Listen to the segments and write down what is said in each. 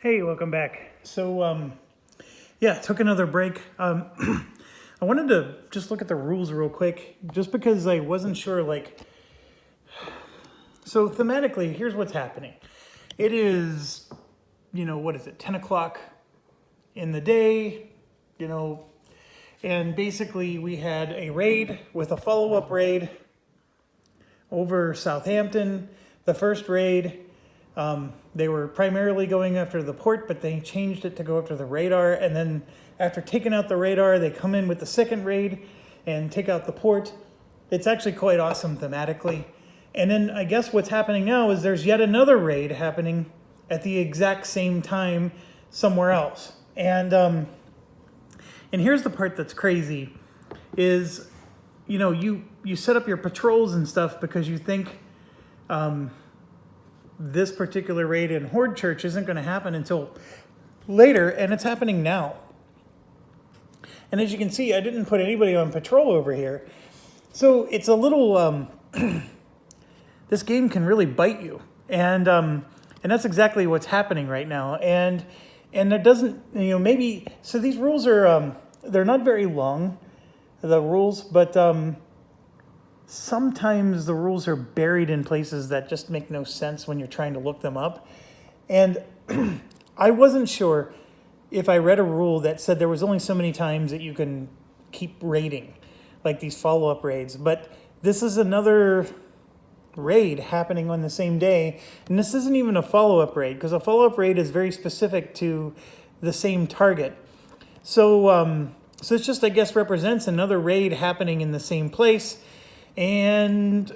Hey, welcome back. So, yeah, took another break. I wanted to just look at the rules real quick, just because I wasn't sure, so thematically, here's what's happening. It is, what is it, 10 o'clock in the day, and basically we had a raid with a follow-up raid over Southampton. The first raid, they were primarily going after the port, but they changed it to go after the radar. And then after taking out the radar, they come in with the second raid and take out the port. It's actually quite awesome thematically. And then I guess what's happening now is there's yet another raid happening at the exact same time somewhere else. And here's the part that's crazy is, you set up your patrols and stuff because you think this particular raid in Horde Church isn't going to happen until later, and it's happening now. And as you can see, I didn't put anybody on patrol over here. So it's a little, this game can really bite you. And that's exactly what's happening right now. And it doesn't, maybe, so these rules are, they're not very long, the rules, but sometimes the rules are buried in places that just make no sense when you're trying to look them up. And I wasn't sure if I read a rule that said there was only so many times that you can keep raiding, like these follow-up raids. But this is another raid happening on the same day. And this isn't even a follow-up raid, because a follow-up raid is very specific to the same target. So it's just, I guess, represents another raid happening in the same place. And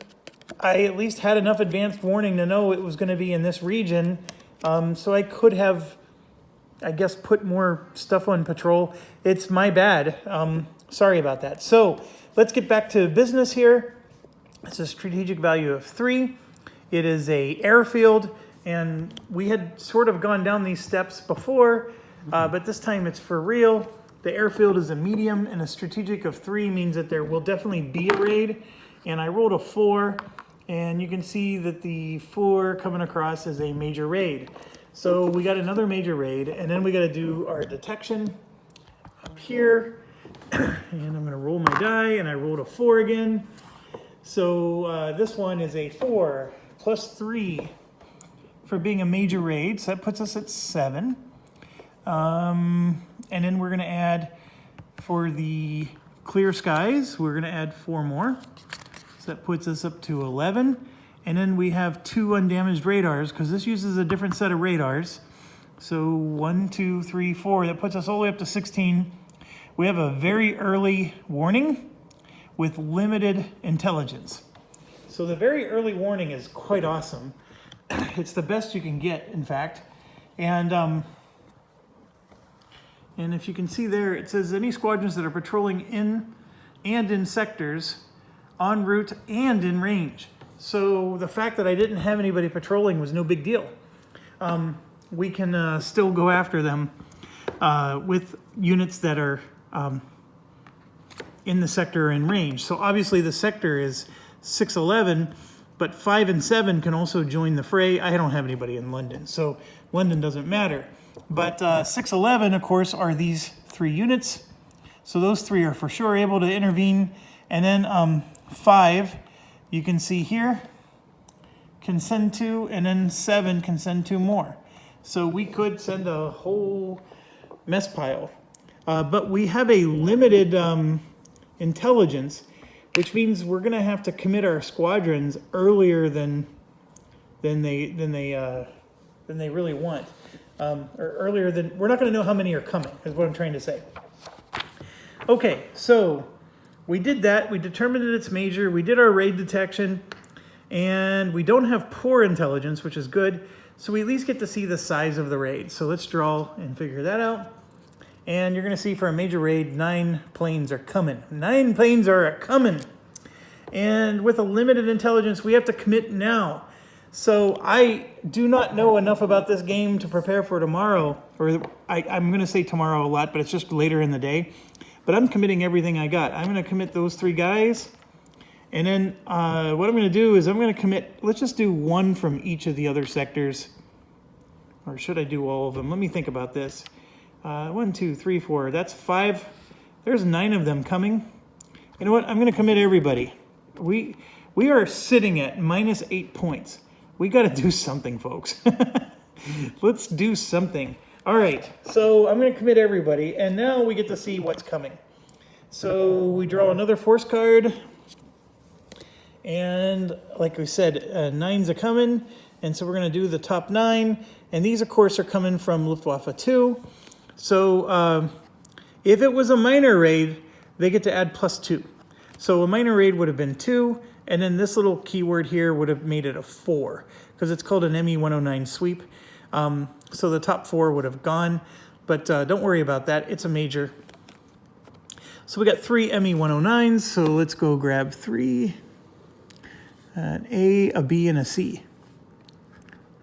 I at least had enough advanced warning to know it was going to be in this region. So I could have, I guess, put more stuff on patrol. It's my bad. Sorry about that. So let's get back to business here. It's a strategic value of 3. It is a airfield, and we had sort of gone down these steps before, but this time it's for real. The airfield is a medium, and a strategic of 3 means that there will definitely be a raid. And I rolled a 4, and you can see that the 4 coming across is a major raid. So we got another major raid, and then we got to do our detection up here. And I'm going to roll my die, and I rolled a 4 again. So this one is a 4 plus 3 for being a major raid. So that puts us at 7. And then we're going to add, for the clear skies, we're going to add 4 more. So that puts us up to 11. And then we have 2 undamaged radars, because this uses a different set of radars. So 1, 2, 3, 4. That puts us all the way up to 16. We have a very early warning with limited intelligence. So the very early warning is quite awesome. It's the best you can get, in fact. And if you can see there, it says any squadrons that are patrolling in sectors, en route and in range. So the fact that I didn't have anybody patrolling was no big deal. We can still go after them with units that are in the sector or in range. So obviously the sector is 611, but 5 and 7 can also join the fray. I don't have anybody in London, so London doesn't matter. But 611, of course, are these 3 units. So those 3 are for sure able to intervene. And then 5, you can see here, can send 2, and then 7 can send 2 more. So we could send a whole mess pile. But we have a limited intelligence, which means we're going to have to commit our squadrons earlier than they really want. Or earlier than, we're not going to know how many are coming, is what I'm trying to say. Okay, so we did that. We determined that it's major. We did our raid detection, and we don't have poor intelligence, which is good. So we at least get to see the size of the raid. So let's draw and figure that out. And you're going to see for a major raid, 9 planes are coming. 9 planes are coming. And with a limited intelligence, we have to commit now. So I do not know enough about this game to prepare for tomorrow. Or I'm going to say tomorrow a lot, but it's just later in the day. But I'm committing everything I got. I'm going to commit those 3 guys. And then what I'm going to do is I'm going to commit, let's just do 1 from each of the other sectors. or should I do all of them? Let me think about this. 1, 2, 3, 4, that's 5. There's 9 of them coming. You know what? I'm going to commit everybody. We are sitting at -8 points. We got to do something, folks. Let's do something. All right, so I'm going to commit everybody, and now we get to see what's coming. So we draw another force card, and like we said, 9s are coming, and so we're going to do the top 9, and these, of course, are coming from Luftwaffe 2. So if it was a minor raid, they get to add +2. So a minor raid would have been 2, and then this little keyword here would have made it a 4, because it's called an ME-109 sweep. So the top 4 would have gone, but don't worry about that. It's a major. So we got 3 ME-109s, so let's go grab 3, an A, a B, and a C.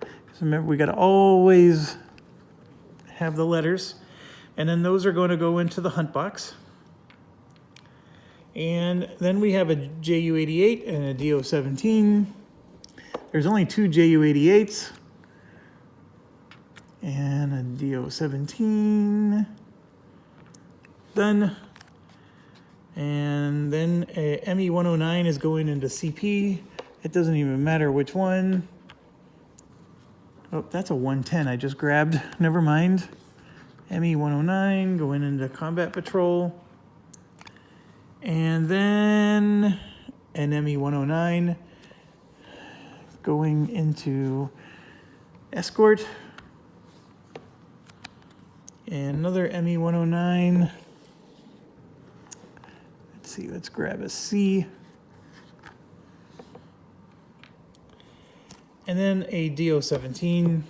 So remember, we got to always have the letters, and then those are going to go into the hunt box. And then we have a JU-88 and a DO-17. There's only 2 JU-88s. And a DO-17. Done. And then a ME-109 is going into CP. It doesn't even matter which one. Oh, that's a 110 I just grabbed. Never mind. ME-109 going into combat patrol. And then an ME-109 going into escort. And another ME-109. Let's see, let's grab a C. And then a DO-17.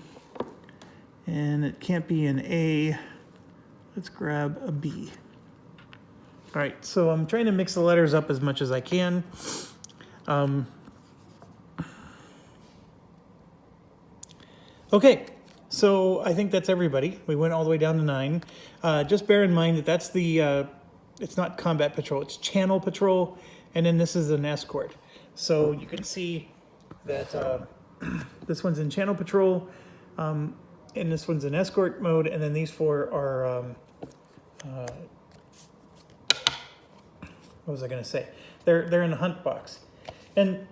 And it can't be an A. Let's grab a B. All right, so I'm trying to mix the letters up as much as I can. Okay, so I think that's everybody. We went all the way down to 9. Just bear in mind that that's the, it's not combat patrol, it's channel patrol, and then this is an escort. So you can see that this one's in channel patrol, and this one's in escort mode, and then these 4 are, what was I going to say? They're in the hunt box. And,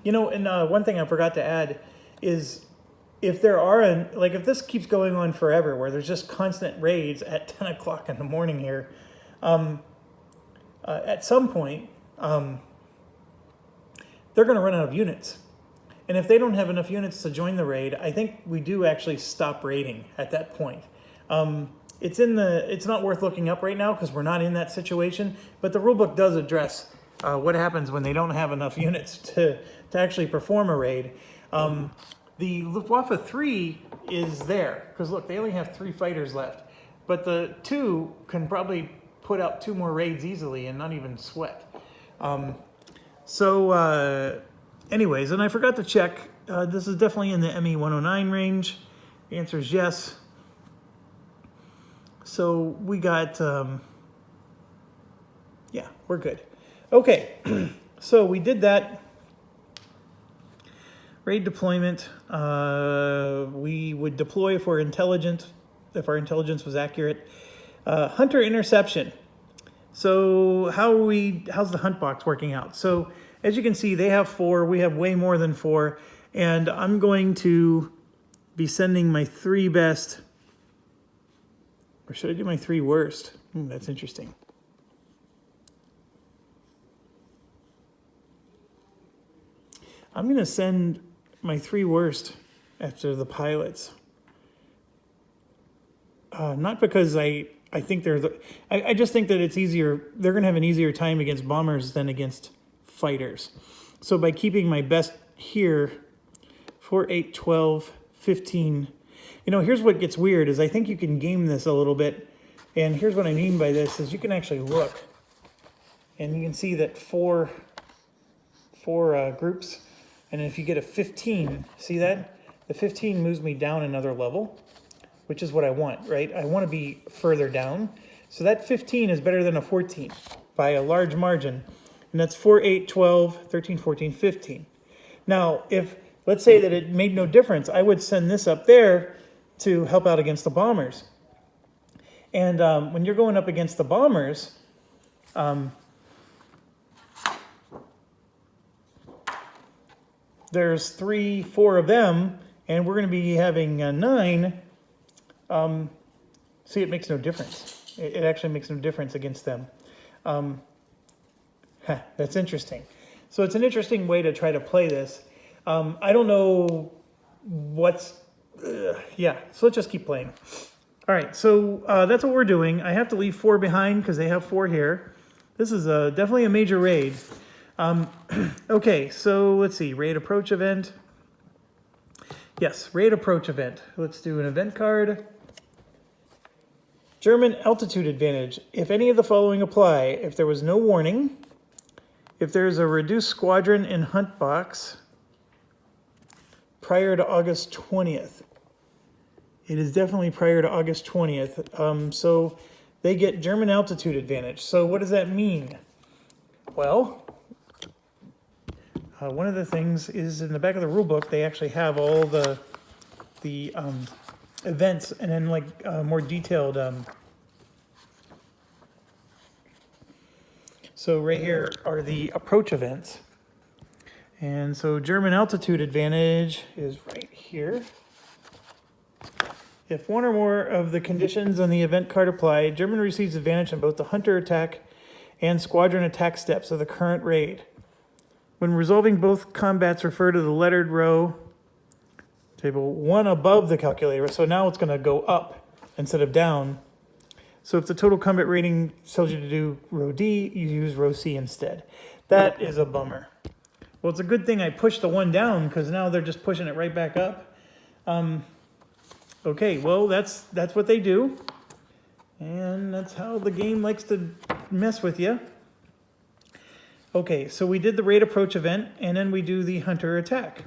you know, and one thing I forgot to add is if there are, like if this keeps going on forever, where there's just constant raids at 10 o'clock in the morning here, at some point, they're going to run out of units. And if they don't have enough units to join the raid, I think we do actually stop raiding at that point. It's not worth looking up right now because we're not in that situation, but the rulebook does address what happens when they don't have enough units to actually perform a raid. The Luftwaffe 3 is there because look, they only have 3 fighters left, but the 2 can probably put out 2 more raids easily and not even sweat. Anyways, and I forgot to check, this is definitely in the ME-109 range. The answer is yes. So we got, yeah, we're good. Okay, so we did that. Raid deployment, we would deploy if we're intelligent, if our intelligence was accurate. Hunter interception. So how's the hunt box working out? So as you can see, they have 4, we have way more than 4, and I'm going to be sending my 3 best. Or should I do my 3 worst? That's interesting. I'm going to send my 3 worst after the pilots. Not because I think they're I just think that it's easier. They're going to have an easier time against bombers than against fighters. So by keeping my best here, 4, 8, 12, 15. You know, here's what gets weird is I think you can game this a little bit. And here's what I mean by this is you can actually look. And you can see that four groups. And if you get a 15, see that? The 15 moves me down another level, which is what I want, right? I want to be further down. So that 15 is better than a 14 by a large margin. And that's 4, 8, 12, 13, 14, 15. Now, if, let's say that it made no difference, I would send this up there to help out against the bombers. And when you're going up against the bombers, there's 3, 4 of them, and we're going to be having 9. See, it makes no difference. It actually makes no difference against them. That's interesting. So it's an interesting way to try to play this. I don't know what's... yeah, so let's just keep playing. All right, so that's what we're doing. I have to leave 4 behind because they have 4 here. This is definitely a major raid. Okay, so let's see. Raid approach event. Yes, raid approach event. Let's do an event card. German altitude advantage. If any of the following apply, if there was no warning, if there's a reduced squadron in hunt box prior to August 20th. It is definitely prior to August 20th. So they get German altitude advantage. So what does that mean? Well, one of the things is in the back of the rule book, they actually have all the events and then like more detailed. So right here are the approach events. And so German altitude advantage is right here. If one or more of the conditions on the event card apply, German receives advantage on both the hunter attack and squadron attack steps of the current raid. When resolving both combats, refer to the lettered row table 1 above the calculator. So now it's going to go up instead of down. So if the total combat rating tells you to do row D, you use row C instead. That is a bummer. Well, it's a good thing I pushed the 1 down because now they're just pushing it right back up. Okay, well, that's what they do. And that's how the game likes to mess with you. Okay, so we did the raid approach event, and then we do the hunter attack.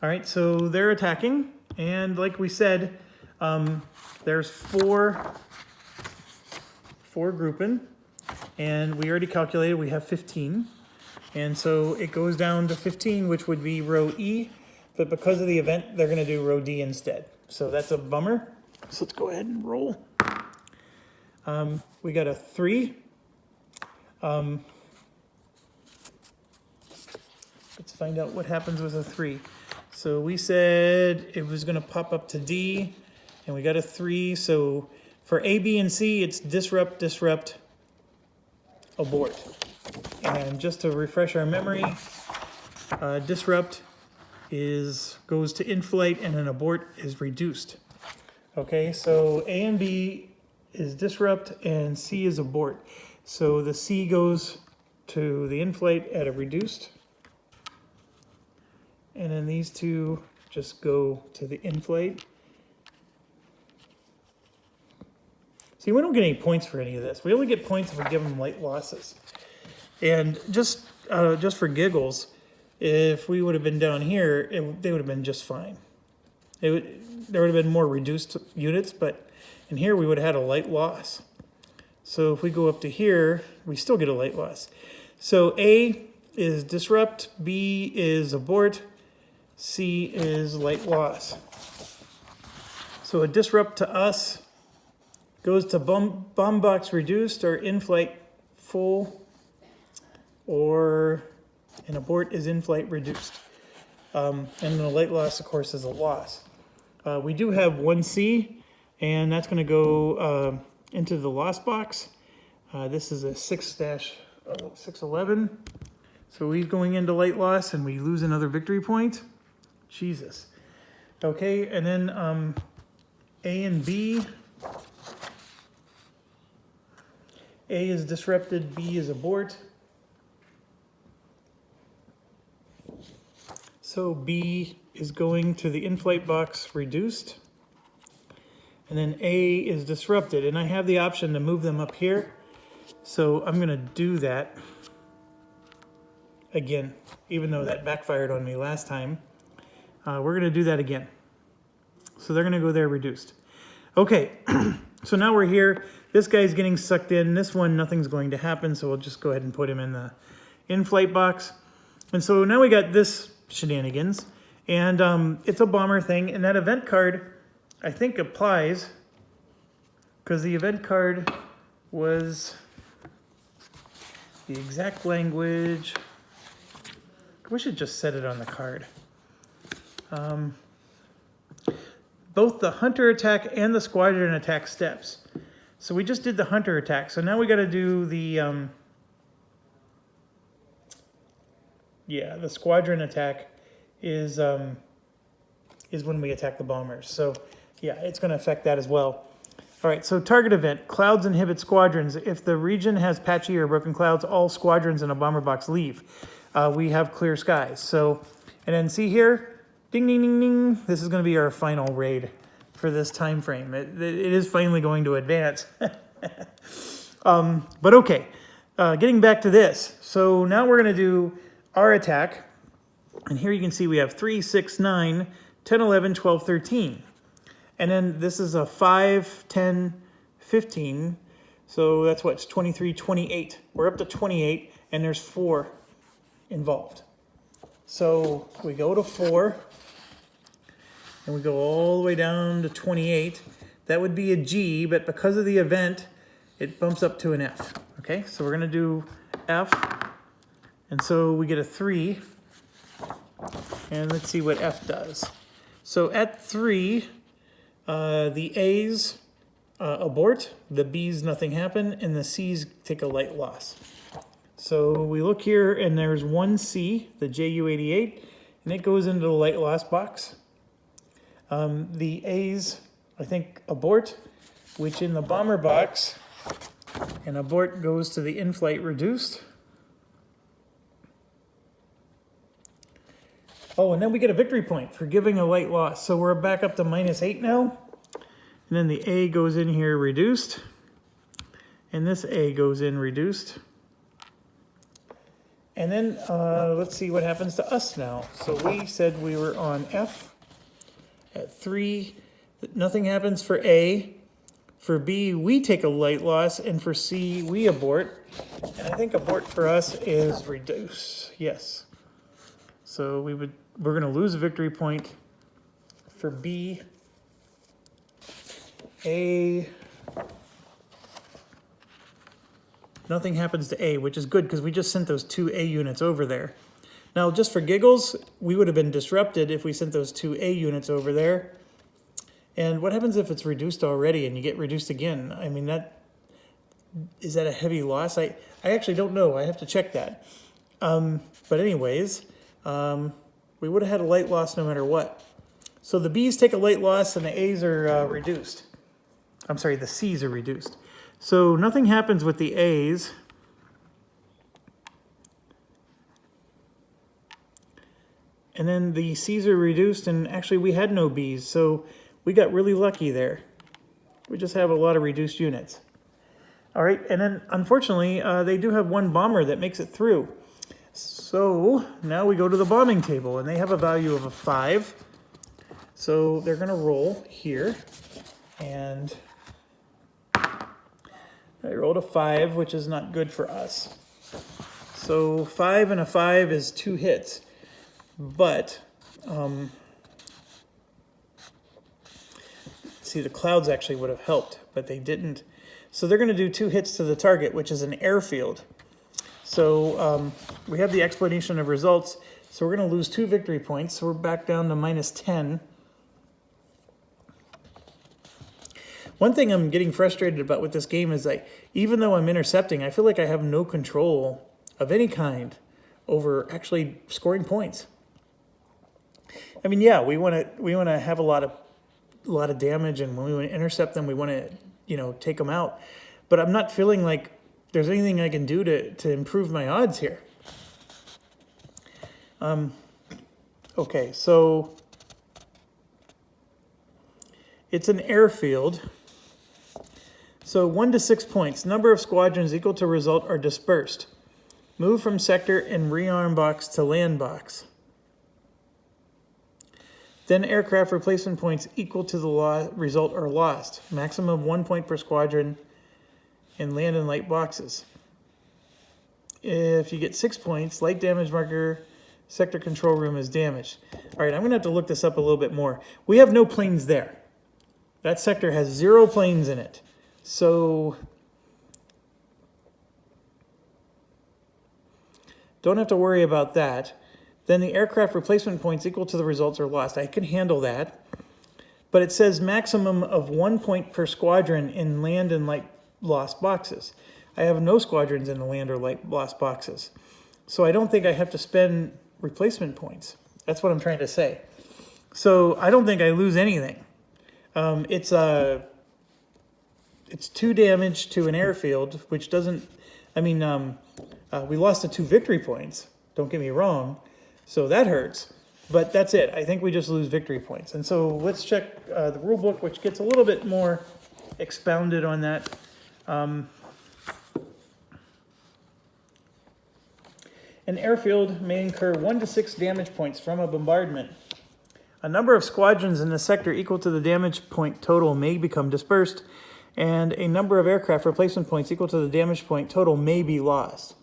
All right, so they're attacking, and like we said, there's four grouping, and we already calculated we have 15. And so it goes down to 15, which would be row E, but because of the event, they're gonna do row D instead. So that's a bummer. So let's go ahead and roll. We got a 3. Let's find out what happens with a 3. So we said it was going to pop up to D, and we got a 3. So for A, B, and C, it's disrupt, disrupt, abort. And just to refresh our memory, disrupt goes to in-flight, and an abort is reduced. Okay, so A and B is disrupt, and C is abort. So the C goes to the in-flight at a reduced. And then these two just go to the in-flight. See, we don't get any points for any of this. We only get points if we give them light losses. And just for giggles, if we would have been down here, they would have been just fine. There would have been more reduced units, but in here we would have had a light loss. So if we go up to here, we still get a light loss. So A is disrupt, B is abort, C is light loss. So a disrupt to us goes to bomb box reduced or in-flight full, or an abort is in-flight reduced. And the light loss, of course, is a loss. We do have 1C, and that's going to go into the loss box. This is a 6-611. So we're going into light loss, and we lose another victory point. Jesus. Okay, and then A and B. A is disrupted, B is abort. So B is going to the in-flight box reduced. And then A is disrupted. And I have the option to move them up here. So I'm going to do that again, even though that backfired on me last time. We're going to do that again. So they're going to go there reduced. Okay, so now we're here. This guy's getting sucked in. This one, nothing's going to happen, so we'll just go ahead and put him in the in-flight box. And so now we got this shenanigans, and it's a bomber thing. And that event card, I think applies because the event card was the exact language. I wish it just said it on the card. Both the hunter attack and the squadron attack steps. So we just did the hunter attack. So now we got to do the the squadron attack is when we attack the bombers. So yeah, it's going to affect that as well. All right, so target event, clouds inhibit squadrons. If the region has patchy or broken clouds, all squadrons in a bomber box leave. We have clear skies. So, and then see here, ding, ding, ding, ding. This is going to be our final raid for this time frame. It is finally going to advance. But okay, getting back to this. So now we're going to do our attack. And here you can see we have 3, 6, 9, 10, 11, 12, 13. And then this is a 5, 10, 15. So that's what, it's 23, 28. We're up to 28, and there's 4 involved. So we go to 4, and we go all the way down to 28. That would be a G, but because of the event, it bumps up to an F. Okay, so we're going to do F. And so we get a 3. And let's see what F does. So at 3, the A's abort, the B's nothing happened, and the C's take a light loss. So we look here, and there's one C, the JU-88, and it goes into the light loss box. The A's, I think, abort, which in the bomber box, and abort goes to the in-flight reduced. Oh, and then we get a victory point for giving a light loss. So we're back up to -8 now. And then the A goes in here reduced. And this A goes in reduced. And then let's see what happens to us now. So we said we were on F at 3. Nothing happens for A. For B, we take a light loss. And for C, we abort. And I think abort for us is reduce. Yes. So we're going to lose a victory point for B. A. Nothing happens to A, which is good because we just sent those 2 A units over there. Now, just for giggles, we would have been disrupted if we sent those 2 A units over there. And what happens if it's reduced already and you get reduced again? I mean, is that a heavy loss? I actually don't know. I have to check that. But anyways, we would have had a light loss no matter what. So the B's take a light loss and the A's are reduced. I'm sorry, the C's are reduced. So nothing happens with the A's. And then the C's are reduced, and actually we had no B's, so we got really lucky there. We just have a lot of reduced units. All right, and then unfortunately, they do have one bomber that makes it through. So now we go to the bombing table, and they have a value of a 5. So they're going to roll here, and they rolled a 5, which is not good for us. So 5 and a 5 is 2 hits, but see, the clouds actually would have helped, but they didn't. So they're going to do 2 hits to the target, which is an airfield. So we have the explanation of results. So we're going to lose 2 victory points. So we're back down to -10. One thing I'm getting frustrated about with this game is that even though I'm intercepting, I feel like I have no control of any kind over actually scoring points. I mean, yeah, we want to have a lot of damage, and when we want to intercept them, we want to take them out. But I'm not feeling like there's anything I can do to improve my odds here. Okay, so it's an airfield. So 1 to 6 points. Number of squadrons equal to result are dispersed. Move from sector and rearm box to land box. Then aircraft replacement points equal to the result are lost. Maximum 1 point per squadron in land and light boxes. If you get 6 points, light damage marker, sector control room is damaged. All right, I'm going to have to look this up a little bit more. We have no planes there. That sector has 0 planes in it. So don't have to worry about that. Then the aircraft replacement points equal to the results are lost. I can handle that. But it says maximum of 1 point per squadron in land and light lost boxes. I have no squadrons in the land or light lost boxes. So I don't think I have to spend replacement points. That's what I'm trying to say. So I don't think I lose anything. It's 2 damage to an airfield, which doesn't, I mean, we lost the 2 victory points. Don't get me wrong. So that hurts. But that's it. I think we just lose victory points. And so let's check the rule book, which gets a little bit more expounded on that. An airfield may incur 1 to 6 damage points from a bombardment. A number of squadrons in the sector equal to the damage point total may become dispersed, and a number of aircraft replacement points equal to the damage point total may be lost.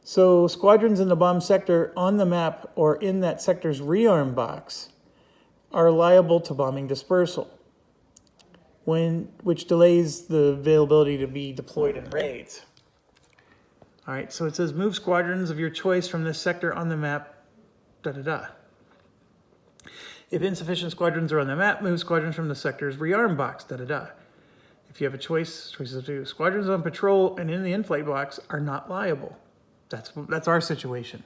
So squadrons in the bomb sector on the map or in that sector's rearm box are liable to bombing dispersal, which delays the availability to be deployed in raids. All right, so it says move squadrons of your choice from this sector on the map, da-da-da. If insufficient squadrons are on the map, move squadrons from the sector's rearm box, da-da-da. If you have a choices of 2, squadrons on patrol and in the in-flight box are not liable. That's our situation.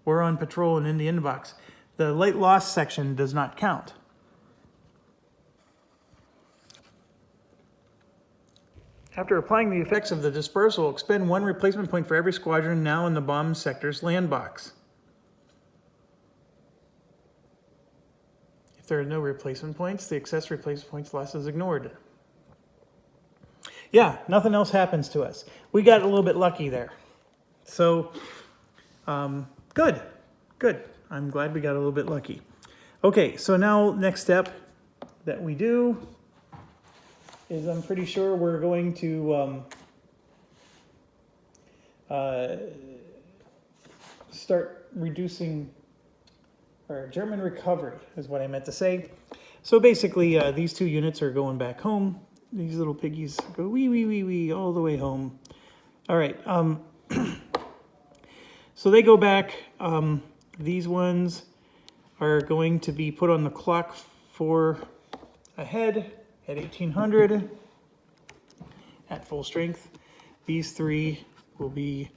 We're on patrol and in the in-box. The light loss section does not count. After applying the effects of the dispersal, expend 1 replacement point for every squadron now in the bomb sector's land box. If there are no replacement points, the excess replacement points loss is ignored. Yeah, nothing else happens to us. We got a little bit lucky there. So, good. I'm glad we got a little bit lucky. Okay, so now next step that we do is I'm pretty sure we're going to start reducing our German recovery is what I meant to say. So basically these 2 units are going back home. These little piggies go wee, wee, wee, wee all the way home. All right. So they go back. These ones are going to be put on the clock for ahead at 1800 at full strength. These 3 will be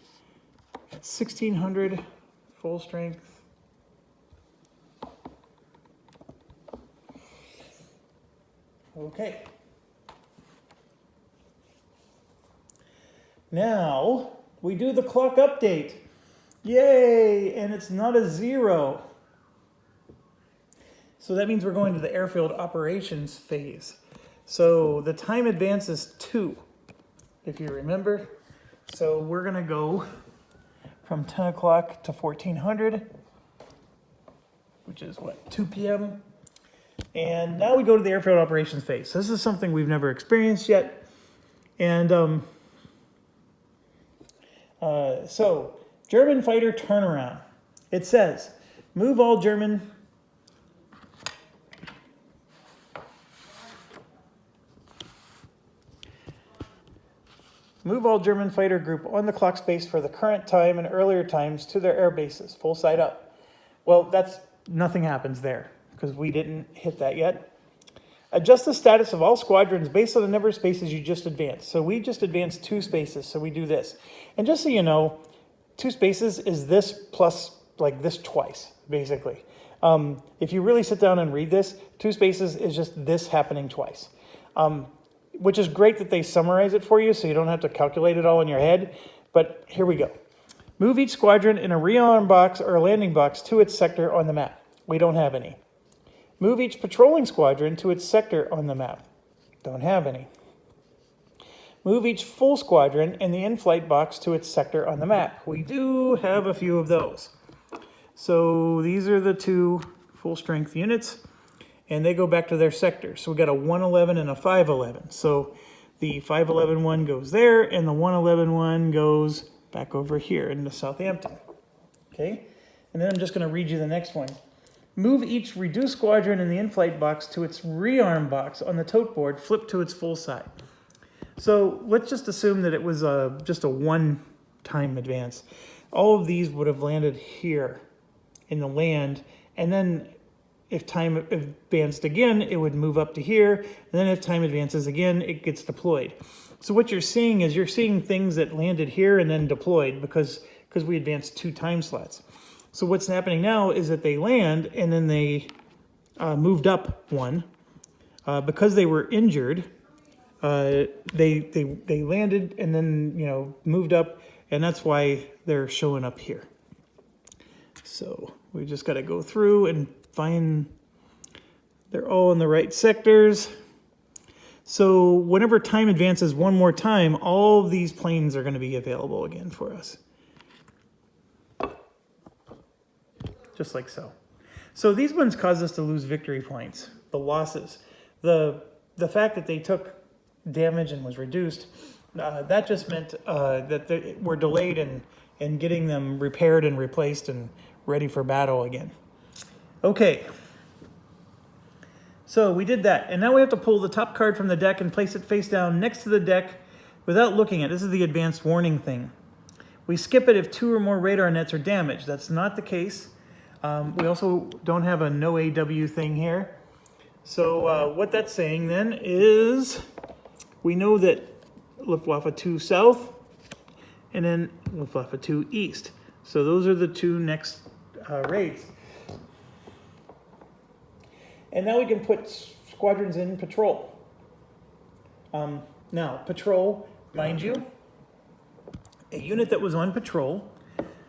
at 1600 full strength. Okay. Now we do the clock update. Yay! And it's not a 0. So that means we're going to the airfield operations phase. So the time advance is 2, if you remember. So we're going to go from 10 o'clock to 1400, which is what, 2 p.m. And now we go to the airfield operations phase. This is something we've never experienced yet. And so German fighter turnaround. It says, move all German fighter group on the clock space for the current time and earlier times to their air bases, full side up. Well, nothing happens there because we didn't hit that yet. Adjust the status of all squadrons based on the number of spaces you just advanced. So we just advanced 2 spaces, so we do this. And just so you know, 2 spaces is this plus like this twice, basically. If you really sit down and read this, 2 spaces is just this happening twice. Which is great that they summarize it for you so you don't have to calculate it all in your head. But here we go. Move each squadron in a rearm box or a landing box to its sector on the map. We don't have any. Move each patrolling squadron to its sector on the map. Don't have any. Move each full squadron in the in-flight box to its sector on the map. We do have a few of those. So these are the 2 full-strength units, and they go back to their sector. So we got a 111 and a 511. So the 511 one goes there, and the 111 one goes back over here into Southampton. Okay? And then I'm just going to read you the next one. move each reduced squadron in the in-flight box to its rearm box on the tote board, flip to its full side. So let's just assume that it was just a one-time advance. All of these would have landed here in the land, and then if time advanced again, it would move up to here, and then if time advances again, it gets deployed. So what you're seeing is you're seeing things that landed here and then deployed because we advanced 2 time slots. So what's happening now is that they land and then they moved up 1. Because they were injured, they landed and then moved up, and that's why they're showing up here. So we just got to go through and find they're all in the right sectors. So whenever time advances one more time, all of these planes are going to be available again for us. Just like so. So these ones caused us to lose victory points, the losses. The fact that they took damage and was reduced, that just meant that they were delayed in getting them repaired and replaced and ready for battle again. Okay. So we did that, and now we have to pull the top card from the deck and place it face down next to the deck without looking at it. This is the advanced warning thing. We skip it if 2 or more radar nets are damaged. That's not the case. We also don't have a no AW thing here. So what that's saying then is we know that Luftwaffe 2 south and then Luftwaffe 2 east. So those are the 2 next raids. And now we can put squadrons in patrol. Now, patrol, mind you, a unit that was on patrol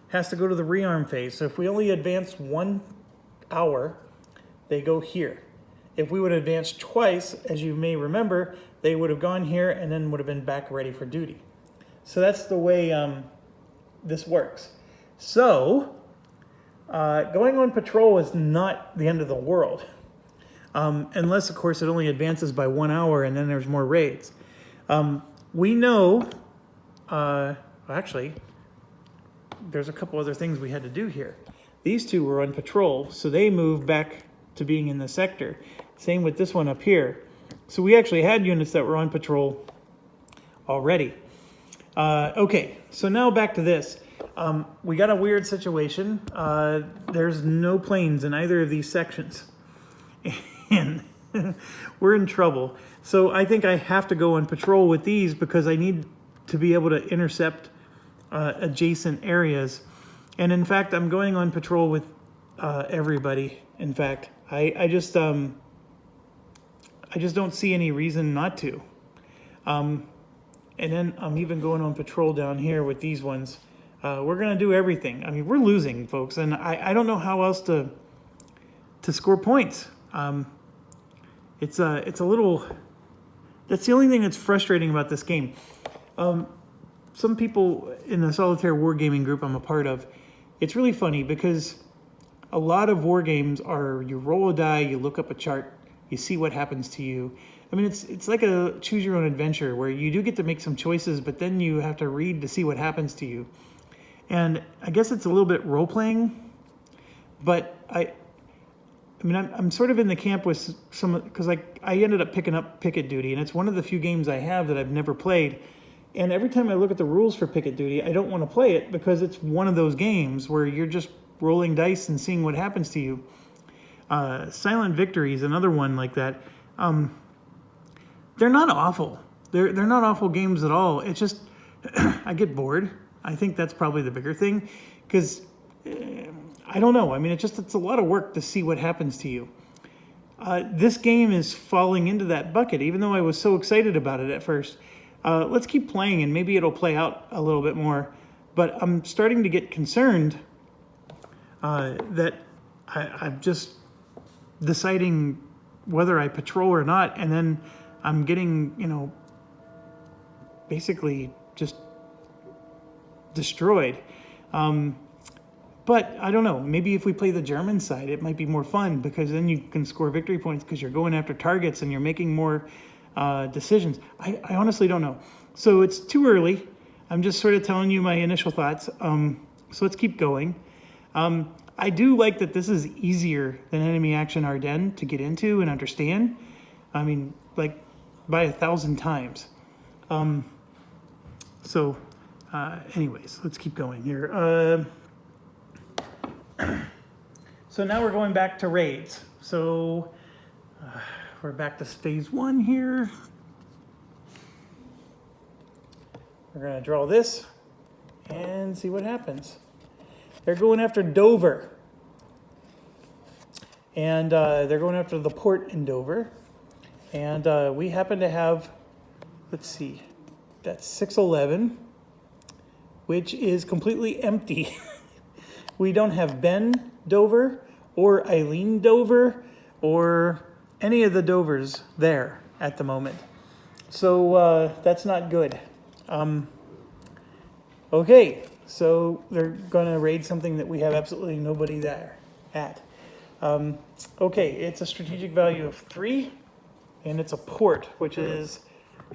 has to go to the rearm phase. So if we only advance 1 hour, they go here. If we would advance twice, as you may remember, they would have gone here and then would have been back ready for duty. So that's the way this works. So going on patrol is not the end of the world. Unless, of course, it only advances by 1 hour and then there's more raids. We know, actually, there's a couple other things we had to do here. These 2 were on patrol, so they moved back to being in the sector. Same with this one up here. So we actually had units that were on patrol already. Okay, so now back to this. We got a weird situation. There's no planes in either of these sections. And we're in trouble. So I think I have to go on patrol with these because I need to be able to intercept adjacent areas. And in fact, I'm going on patrol with everybody. In fact, I just don't see any reason not to. And then I'm even going on patrol down here with these ones. We're going to do everything. I mean, we're losing, folks, and I don't know how else to score points. It's a little, that's the only thing that's frustrating about this game. Some people in the solitaire wargaming group I'm a part of, it's really funny because a lot of war games are you roll a die, you look up a chart, you see what happens to you. I mean, it's like a choose your own adventure where you do get to make some choices, but then you have to read to see what happens to you. And I guess it's a little bit role playing, but I mean, I'm sort of in the camp with some, because I ended up picking up Picket Duty, and it's one of the few games I have that I've never played. And every time I look at the rules for Picket Duty, I don't want to play it because it's one of those games where you're just rolling dice and seeing what happens to you. Silent Victory is another one like that. They're not awful. They're not awful games at all. It's just, I get bored. I think that's probably the bigger thing because I don't know. I mean, it's a lot of work to see what happens to you. This game is falling into that bucket, even though I was so excited about it at first. Let's keep playing and maybe it'll play out a little bit more. But I'm starting to get concerned that I'm just deciding whether I patrol or not, and then I'm getting, basically just destroyed. But I don't know, maybe if we play the German side, it might be more fun because then you can score victory points because you're going after targets and you're making more decisions. I honestly don't know. So it's too early. I'm just sort of telling you my initial thoughts. So let's keep going. I do like that this is easier than enemy action Ardennes to get into and understand. I mean, like by 1,000 times. Anyways, let's keep going here. So now we're going back to raids. So we're back to phase 1 here. We're gonna draw this and see what happens. They're going after Dover. And they're going after the port in Dover. And we happen to have, let's see, that's 611, which is completely empty. We don't have Ben Dover or Eileen Dover or any of the Dovers there at the moment. So that's not good. Okay, so they're gonna raid something that we have absolutely nobody there at. Okay, it's a strategic value of 3, and it's a port, which is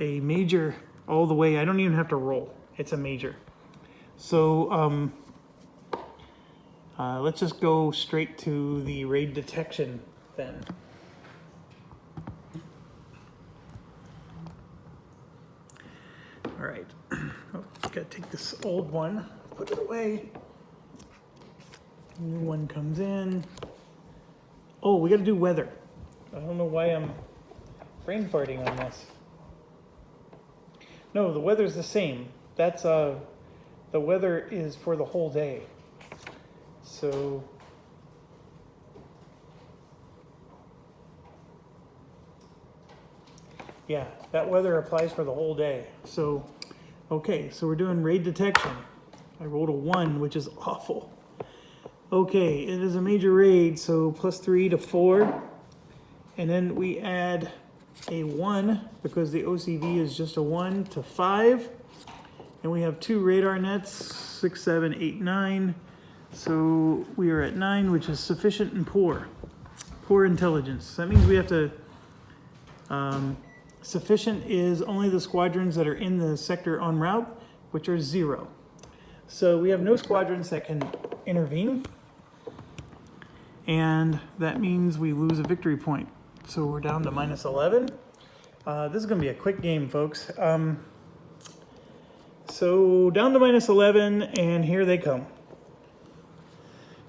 a major all the way. I don't even have to roll. It's a major. So let's just go straight to the raid detection then. All right, gotta take this old one, put it away. New one comes in. Oh, we gotta do weather. I don't know why I'm brain farting on this. No, the weather's the same. That's the weather is for the whole day. So yeah, that weather applies for the whole day. So okay, so we're doing raid detection. I rolled a 1, which is awful. Okay, it is a major raid, so +3 to 4. And then we add a 1 because the OCV is just a 1 to 5. And we have 2 radar nets, 6, 7, 8, 9. So we are at 9, which is sufficient and poor. Poor intelligence. That means we have to, sufficient is only the squadrons that are in the sector en route, which are 0. So we have no squadrons that can intervene. And that means we lose a victory point. So we're down to -11. This is gonna be a quick game, folks. So down to -11, and here they come.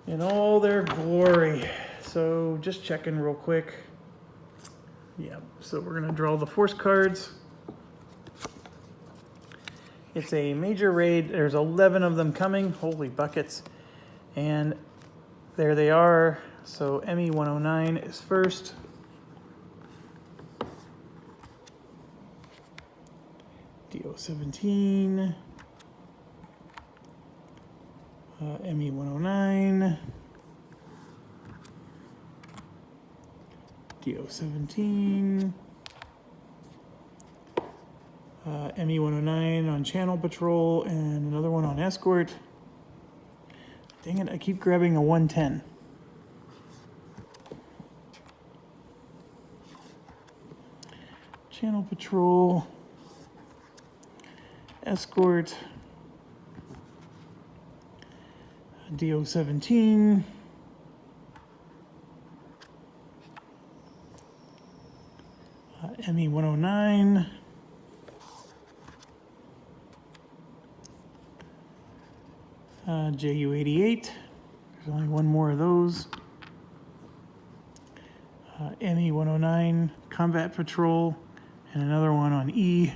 In all their glory. So just checking real quick. Yeah, so we're gonna draw the force cards. It's a major raid. There's 11 of them coming. Holy buckets. And there they are. So ME 109 is first. DO 17. ME 109. DO 17. ME 109 on channel patrol and another one on escort. Dang it, I keep grabbing a 110. Channel patrol, escort, DO 17. ME 109. JU 88. There's only one more of those. ME 109 combat patrol and another one on E.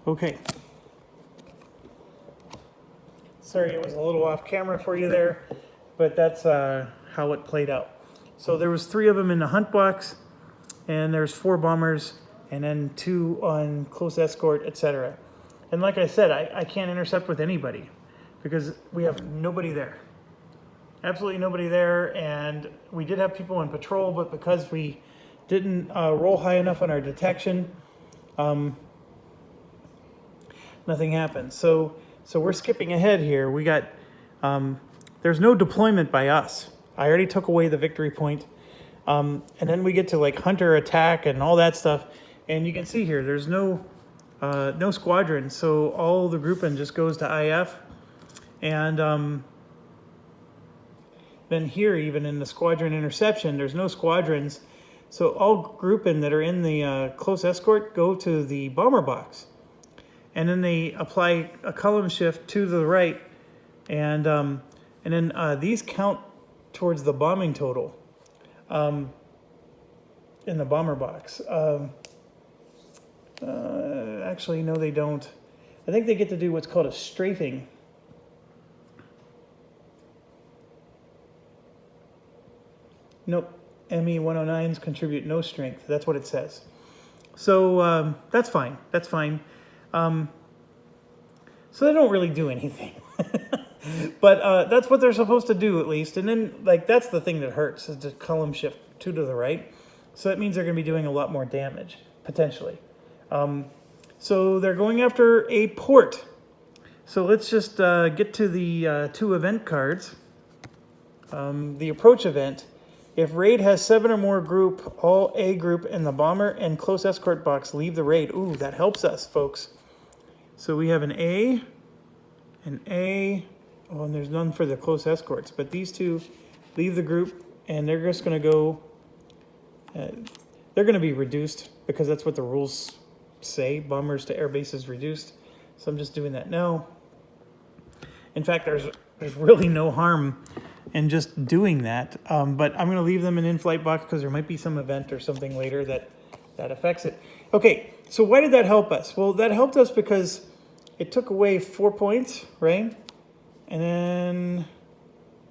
Okay. Sorry, it was a little off camera for you there, but that's how it played out. So there was 3 of them in the hunt box, and there's 4 bombers, and then 2 on close escort, etc. And like I said, I can't intercept with anybody because we have nobody there. Absolutely nobody there, and we did have people on patrol, but because we didn't roll high enough on our detection, nothing happened. So we're skipping ahead here. We got, there's no deployment by us. I already took away the victory point. And then we get to like hunter attack and all that stuff. And you can see here, there's no no squadrons, so all the grouping just goes to IF. And then here, even in the squadron interception, there's no squadrons. So all grouping that are in the close escort go to the bomber box. And then they apply a column shift 2 to the right. And then these count towards the bombing total in the bomber box. Actually, no, they don't. I think they get to do what's called a strafing. Nope, ME-109s contribute no strength. That's what it says. So that's fine. That's fine. So they don't really do anything. But that's what they're supposed to do, at least. And then, like, that's the thing that hurts, is the column shift 2 to the right. So that means they're going to be doing a lot more damage, potentially. So they're going after a port. So let's just get to the 2 event cards. The approach event. If raid has 7 or more group, all A group and the bomber and close escort box leave the raid. Ooh, that helps us, folks. So we have an A, oh, and there's none for the close escorts, but these 2 leave the group, and they're just going to go, they're going to be reduced, because that's what the rules say, bombers to air bases reduced. So I'm just doing that now. In fact, there's really no harm in just doing that, but I'm going to leave them in in-flight box because there might be some event or something later that affects it. Okay, so why did that help us? Well, that helped us because it took away 4 points, right? And then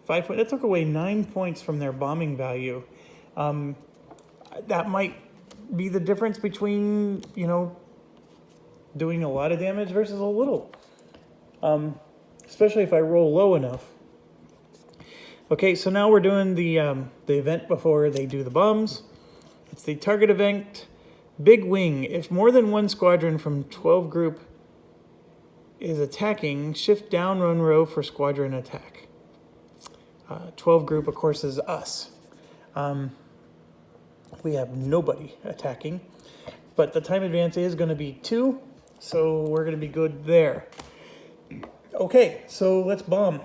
5 points. That took away 9 points from their bombing value. That might be the difference between, you know, doing a lot of damage versus a little. Especially if I roll low enough. Okay, so now we're doing the event before they do the bombs. It's the target event, Big Wing. If more than 1 squadron from 12 group is attacking, shift down 1 row for squadron attack. 12 group, of course, is us. We have nobody attacking, but the time advance is going to be 2, so we're going to be good there. Okay, so let's bomb.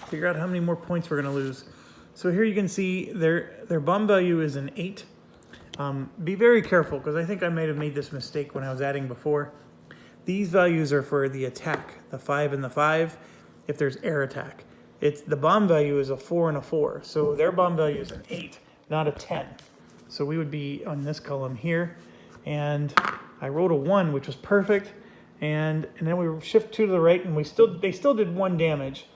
Figure out how many more points we're going to lose. So here you can see their bomb value is an 8. Be very careful, because I think I might have made this mistake when I was adding before. These values are for the attack, the 5 and the 5, if there's air attack. The bomb value is a 4 and a 4, so their bomb value is an 8, not a 10. So we would be on this column here, and I rolled a 1, which was perfect, and then we shift 2 to the right, and they still did 1 damage,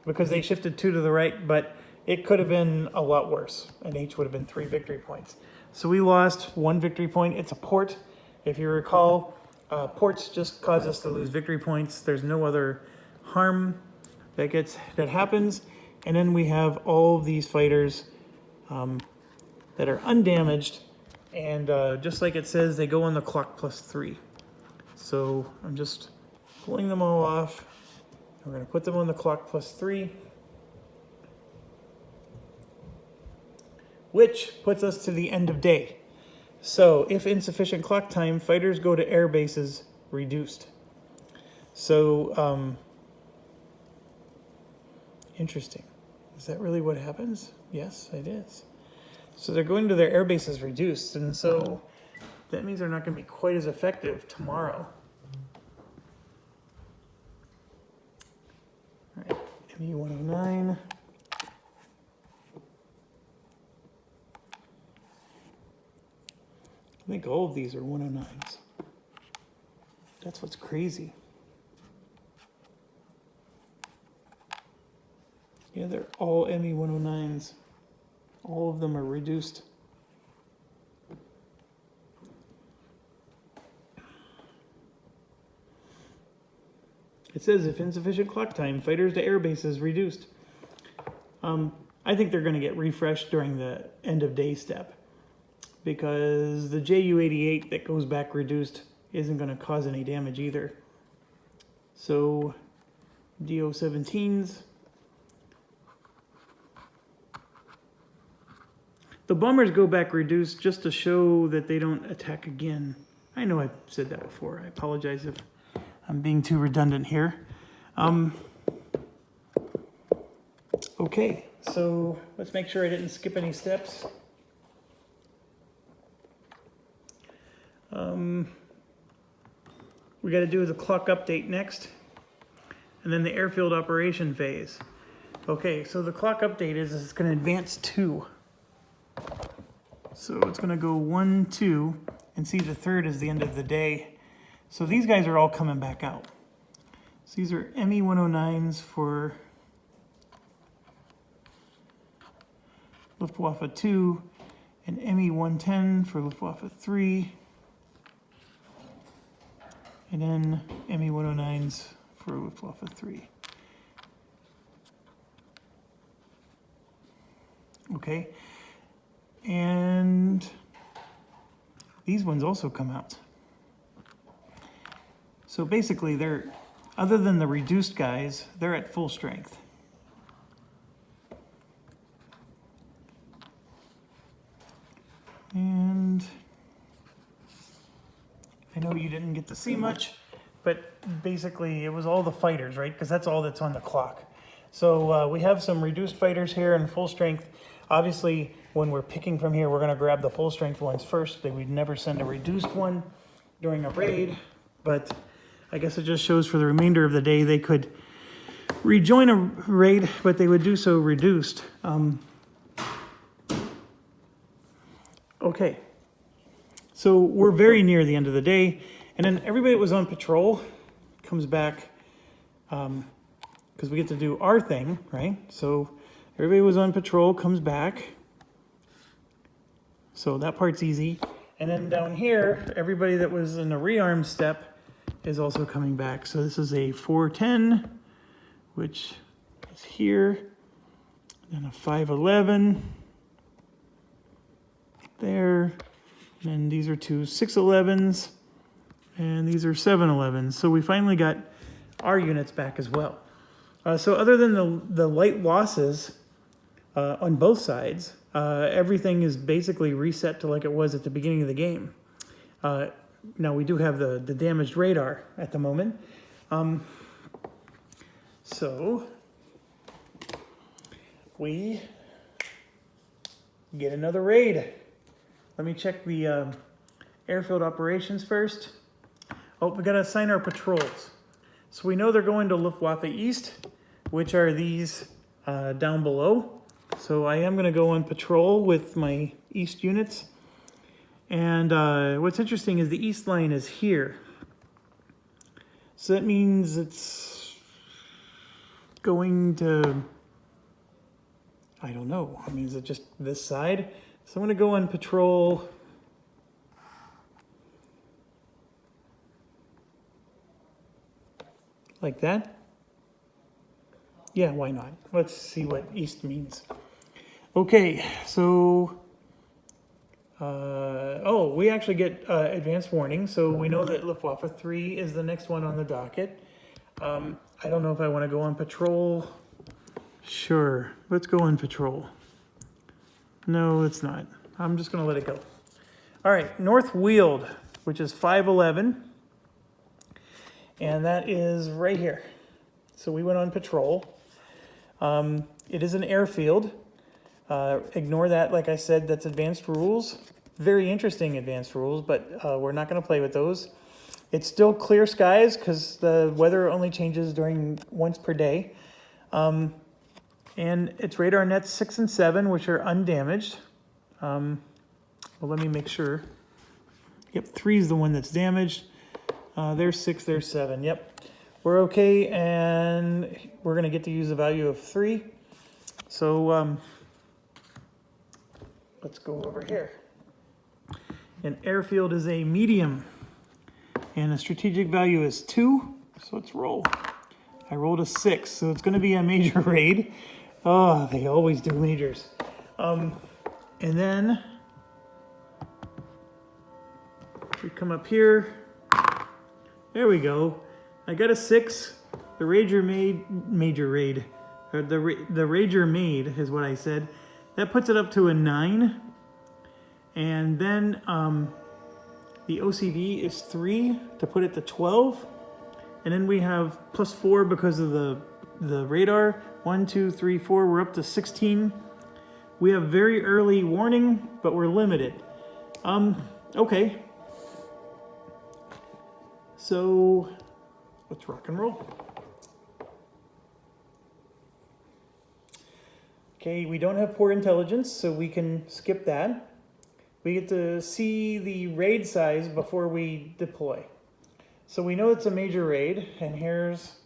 because they shifted 2 to the right, but it could have been a lot worse. An H would have been 3 victory points. So we lost 1 victory point. It's a port. If you recall, ports just cause us to lose victory points. There's no other harm that happens. And then we have all of these fighters that are undamaged. And just like it says, they go on the clock +3. So I'm just pulling them all off. We're going to put them on the clock +3, which puts us to the end of day. So if insufficient clock time, fighters go to air bases reduced. So, interesting. Is that really what happens? Yes, it is. So they're going to their air bases reduced, and so that means they're not going to be quite as effective tomorrow. All right, ME-109. I think all of these are 109s. That's what's crazy. Yeah, they're all ME-109s. All of them are reduced. It says if insufficient clock time, fighters to air bases reduced. I think they're going to get refreshed during the end of day step, because the JU-88 that goes back reduced isn't going to cause any damage either. So DO-17s. The bombers go back reduced just to show that they don't attack again. I know I've said that before. I apologize if I'm being too redundant here. Okay, so let's make sure I didn't skip any steps. We got to do the clock update next, and then the airfield operation phase. Okay, so the clock update is it's going to advance 2. So it's going to go 1, 2, and see the 3rd is the end of the day. So these guys are all coming back out. So these are ME-109s for Luftwaffe 2 and ME-110 for Luftwaffe 3. And then ME-109s for Luftwaffe 3. Okay, and these ones also come out. So basically they're, other than the reduced guys, they're at full strength. And I know you didn't get to see much, but basically it was all the fighters, right? Because that's all that's on the clock. So we have some reduced fighters here and full strength. Obviously, when we're picking from here, we're going to grab the full strength ones first. We'd never send a reduced one during a raid, but I guess it just shows for the remainder of the day they could rejoin a raid, but they would do so reduced. Okay. So we're very near the end of the day, and then everybody that was on patrol comes back because we get to do our thing, right? So everybody was on patrol comes back. So that part's easy. And then down here, everybody that was in the rearm step is also coming back. So this is a 410, which is here, then a 511 there. And these are 2 611s, and these are 711s. So we finally got our units back as well. So other than the light losses on both sides, everything is basically reset to like it was at the beginning of the game. Now we do have the damaged radar at the moment. So we get another raid. Let me check the airfield operations first. Oh, we gotta assign our patrols. So we know they're going to Luftwaffe East, which are these down below. So I am gonna go on patrol with my East units. And what's interesting is the East line is here. So that means it's going to, I don't know. I mean, is it just this side? So I'm going to go on patrol like that. Yeah, why not? Let's see what east means. Okay, so, oh, we actually get advanced warning. So we know that Luftwaffe 3 is the next one on the docket. I don't know if I want to go on patrol. Sure, let's go on patrol. No, it's not. I'm just going to let it go. All right, North Weald, which is 511. And that is right here. So we went on patrol. It is an airfield. Ignore that, like I said, that's advanced rules. Very interesting advanced rules, but we're not going to play with those. It's still clear skies because the weather only changes once per day. And its radar nets 6 and 7, which are undamaged. Well, let me make sure. Yep, 3 is the one that's damaged. There's 6, there's 7. Yep, we're okay, and we're going to get to use a value of 3. So let's go over here. An airfield is a medium, and a strategic value is 2. So let's roll. I rolled a 6, so it's going to be a major raid. Oh, they always do majors. And then we come up here. There we go. I got a 6. The Rager major raid. Or the Rager made is what I said. That puts it up to a 9. And then The OCV is 3 to put it to 12. And then we have +4 because of the radar. 1, 2, 3, 4, we're up to 16. We have very early warning, but we're limited. Okay. So let's rock and roll. Okay, we don't have port intelligence, so we can skip that. We get to see the raid size before we deploy. So we know it's a major raid, and here's,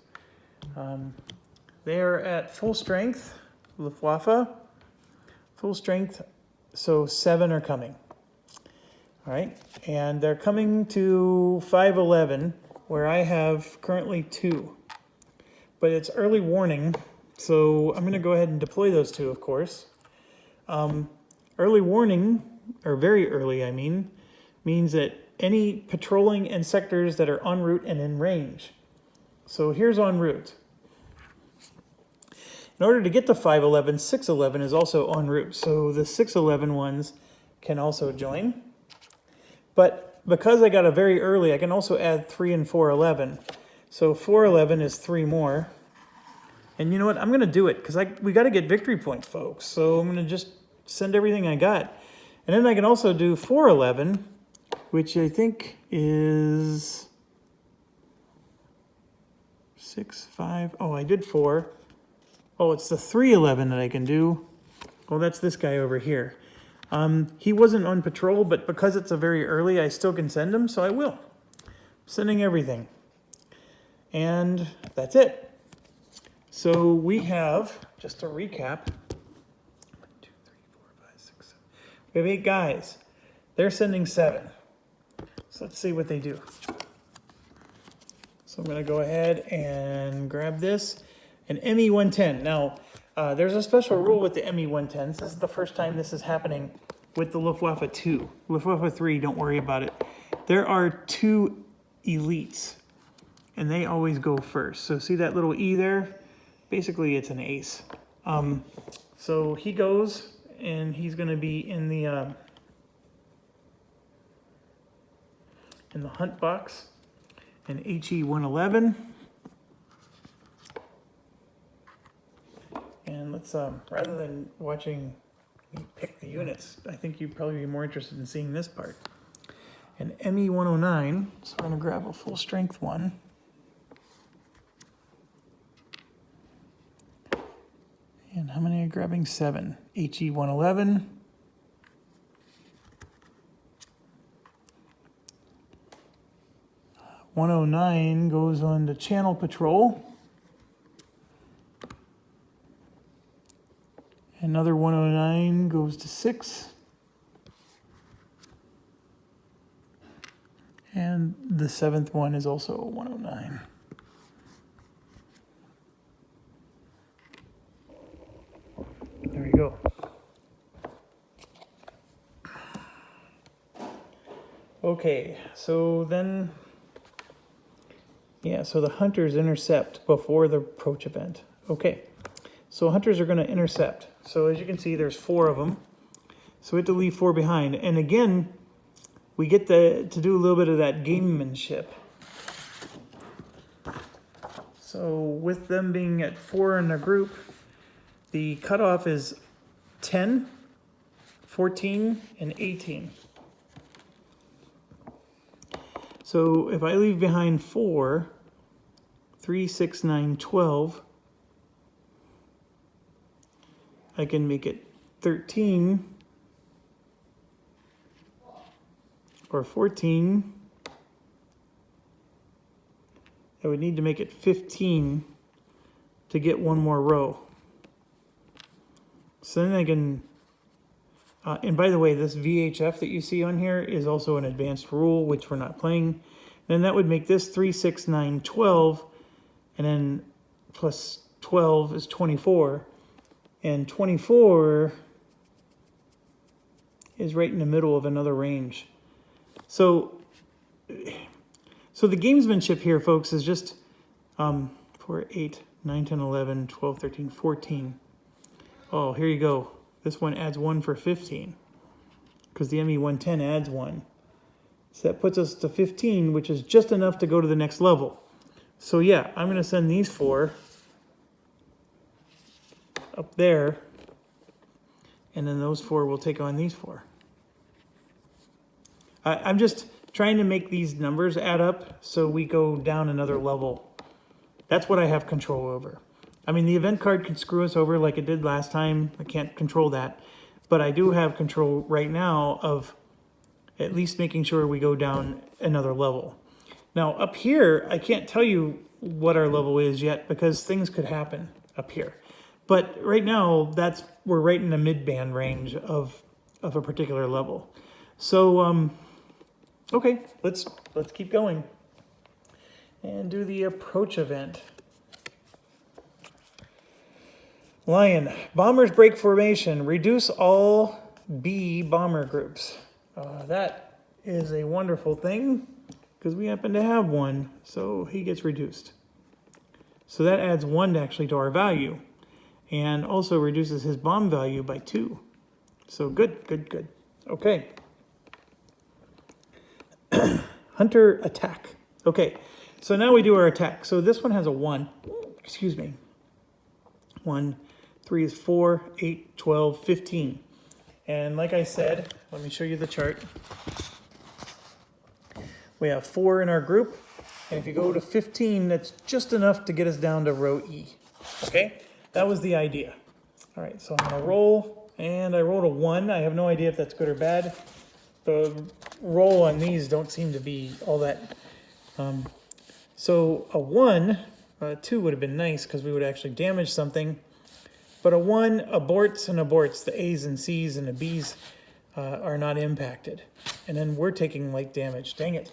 they're at full strength, Luftwaffe, full strength, so 7 are coming. All right, and they're coming to 511, where I have currently 2. But it's early warning, so I'm gonna go ahead and deploy those 2, of course. Early warning, or very early, I mean, means that any patrolling in sectors that are en route and in range. So here's en route. In order to get to 511, 611 is also en route. So the 611 ones can also join. But because I got a very early, I can also add 3 and 411. So 411 is 3 more. And you know what? I'm going to do it because we got to get victory points, folks. So I'm going to just send everything I got. And then I can also do 411, which I think is 6, 5. Oh, I did 4. Oh, it's the 311 that I can do. Oh, that's this guy over here. He wasn't on patrol, but because it's a very early, I still can send him, so I will. Sending everything. And that's it. So we have, just to recap, 1, 2, 3, 4, 5, 6, 7. We have 8 guys. They're sending 7. So let's see what they do. So I'm going to go ahead and grab this. An ME-110. Now, there's a special rule with the ME-110s. This is the first time this is happening with the Luftwaffe 2. Luftwaffe 3, don't worry about it. There are 2 elites, and they always go first. So see that little E there? Basically, it's an ace. So he goes, and he's going to be in the hunt box, an HE-111. And let's, rather than watching me pick the units, I think you'd probably be more interested in seeing this part. An ME-109, so I'm going to grab a full strength one. And how many are grabbing? 7. HE-111. .109 goes on to channel patrol. Another 109 goes to 6. And the 7th one is also a 109. There we go. Okay, so then, yeah, so the hunters intercept before the approach event. Okay, so hunters are going to intercept. So as you can see, there's 4 of them. So we have to leave 4 behind. And again, we get to do a little bit of that gamemanship. So with them being at 4 in a group, the cutoff is 10, 14, and 18. So if I leave behind 4, 3, 6, 9, 12, I can make it 13 or 14. I would need to make it 15 to get 1 more row. So then I can, and by the way, this VHF that you see on here is also an advanced rule, which we're not playing. Then that would make this 3, 6, 9, 12, and then plus 12 is 24. And 24 is right in the middle of another range. So the gamesmanship here, folks, is just 4, 8, 9, 10, 11, 12, 13, 14. Oh, here you go. This one adds 1 for 15 because the ME-110 adds 1. So that puts us to 15, which is just enough to go to the next level. So yeah, I'm going to send these 4 up there, and then those 4 will take on these 4. I'm just trying to make these numbers add up so we go down another level. That's what I have control over. I mean, the event card can screw us over like it did last time. I can't control that. But I do have control right now of at least making sure we go down another level. Now, up here, I can't tell you what our level is yet because things could happen up here. But right now, we're right in the mid-band range of a particular level. So, okay, let's keep going and do the approach event. Lion, bombers break formation, reduce all B bomber groups. That is a wonderful thing because we happen to have one, so he gets reduced. So that adds 1 actually to our value and also reduces his bomb value by 2. So good, good, good. Okay. Hunter attack. Okay, so now we do our attack. So this one has a 1. Excuse me. 1, 3 is 4, 8, 12, 15. And like I said, let me show you the chart. We have 4 in our group. And if you go to 15, that's just enough to get us down to row E. Okay? That was the idea. All right, so I'm going to roll. And I rolled a 1. I have no idea if that's good or bad. The roll on these don't seem to be all that. So a 1, 2 would have been nice because we would actually damage something. But a 1 aborts and aborts. The A's and C's and the B's are not impacted. And then we're taking light damage. Dang it.